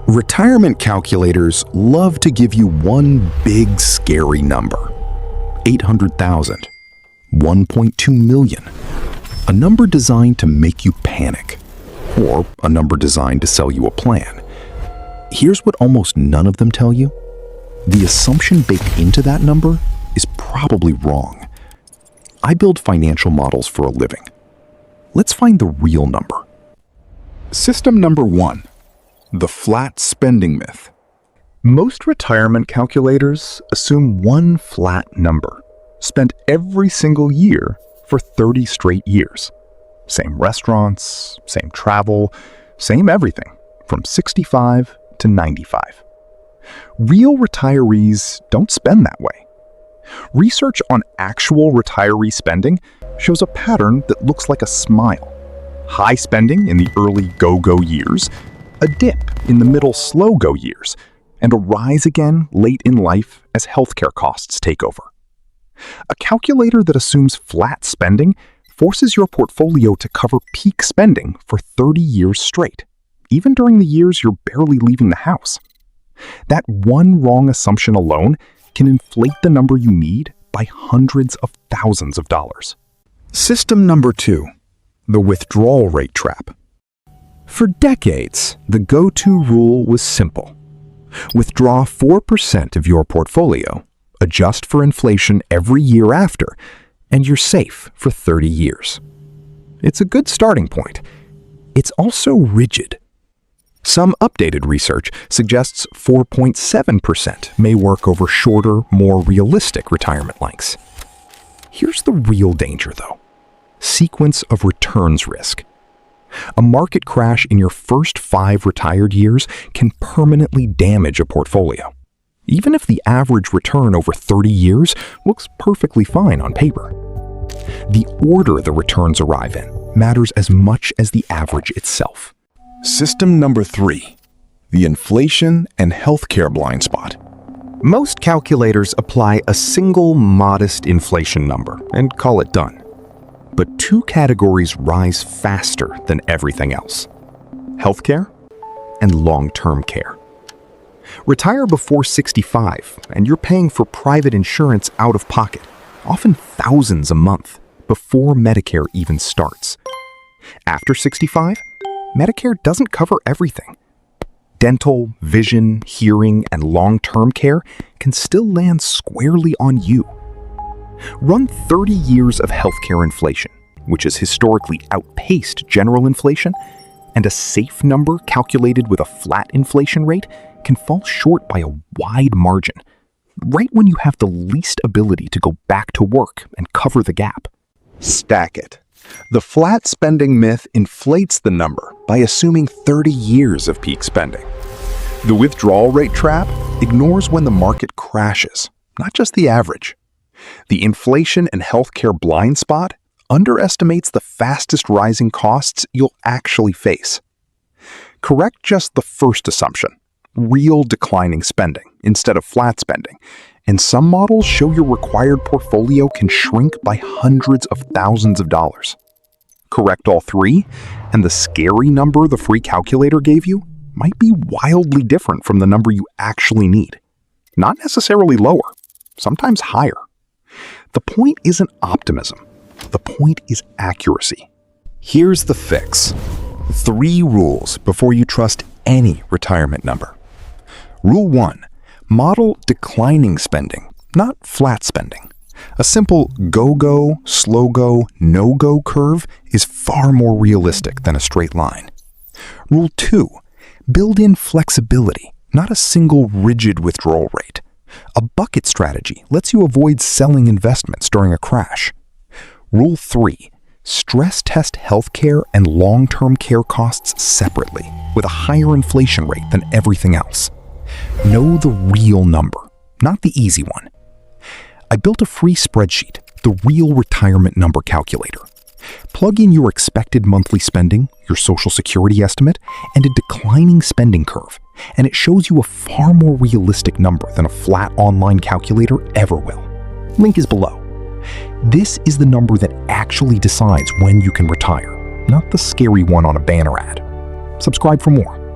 Retirement calculators love to give you one big scary number. 800,000, 1.2 million. A number designed to make you panic, or a number designed to sell you a plan. Here's what almost none of them tell you. The assumption baked into that number is probably wrong. I build financial models for a living. Let's find the real number. System number 1. The flat spending myth. Most retirement calculators assume one flat number, spent every single year for 30 straight years. Same restaurants, same travel, same everything, from 65 to 95. Real retirees don't spend that way. Research on actual retiree spending shows a pattern that looks like a smile. High spending in the early go-go years, a dip in the middle slow-go years, and a rise again late in life as healthcare costs take over. A calculator that assumes flat spending forces your portfolio to cover peak spending for 30 years straight, even during the years you're barely leaving the house. That one wrong assumption alone can inflate the number you need by hundreds of thousands of dollars. System number 2. The withdrawal rate trap. For decades, the go-to rule was simple. Withdraw 4% of your portfolio, adjust for inflation every year after, and you're safe for 30 years. It's a good starting point. It's also rigid. Some updated research suggests 4.7% may work over shorter, more realistic retirement lengths. Here's the real danger, though. Sequence of returns risk. A market crash in your first 5 retired years can permanently damage a portfolio, even if the average return over 30 years looks perfectly fine on paper. The order the returns arrive in matters as much as the average itself. System number 3. The inflation and healthcare blind spot. Most calculators apply a single modest inflation number and call it done. But 2 categories rise faster than everything else: healthcare and long-term care. Retire before 65, and you're paying for private insurance out of pocket, often thousands a month, before Medicare even starts. After 65, Medicare doesn't cover everything. Dental, vision, hearing, and long-term care can still land squarely on you. Run 30 years of healthcare inflation, which has historically outpaced general inflation, and a safe number calculated with a flat inflation rate can fall short by a wide margin, right when you have the least ability to go back to work and cover the gap. Stack it. The flat spending myth inflates the number by assuming 30 years of peak spending. The withdrawal rate trap ignores when the market crashes, not just the average. The inflation and healthcare blind spot underestimates the fastest rising costs you'll actually face. Correct just the first assumption, real declining spending instead of flat spending, and some models show your required portfolio can shrink by hundreds of thousands of dollars. Correct all 3, and the scary number the free calculator gave you might be wildly different from the number you actually need. Not necessarily lower, sometimes higher. The point isn't optimism. The point is accuracy. Here's the fix. 3 rules before you trust any retirement number. Rule 1. Model declining spending, not flat spending. A simple go-go, slow-go, no-go curve is far more realistic than a straight line. Rule 2. Build in flexibility, not a single rigid withdrawal rate. A bucket strategy lets you avoid selling investments during a crash. Rule 3. Stress test healthcare and long-term care costs separately, with a higher inflation rate than everything else. Know the real number, not the easy one. I built a free spreadsheet, the Real Retirement Number Calculator. Plug in your expected monthly spending, your Social Security estimate, and a declining spending curve, and it shows you a far more realistic number than a flat online calculator ever will. Link is below. This is the number that actually decides when you can retire, not the scary one on a banner ad. Subscribe for more.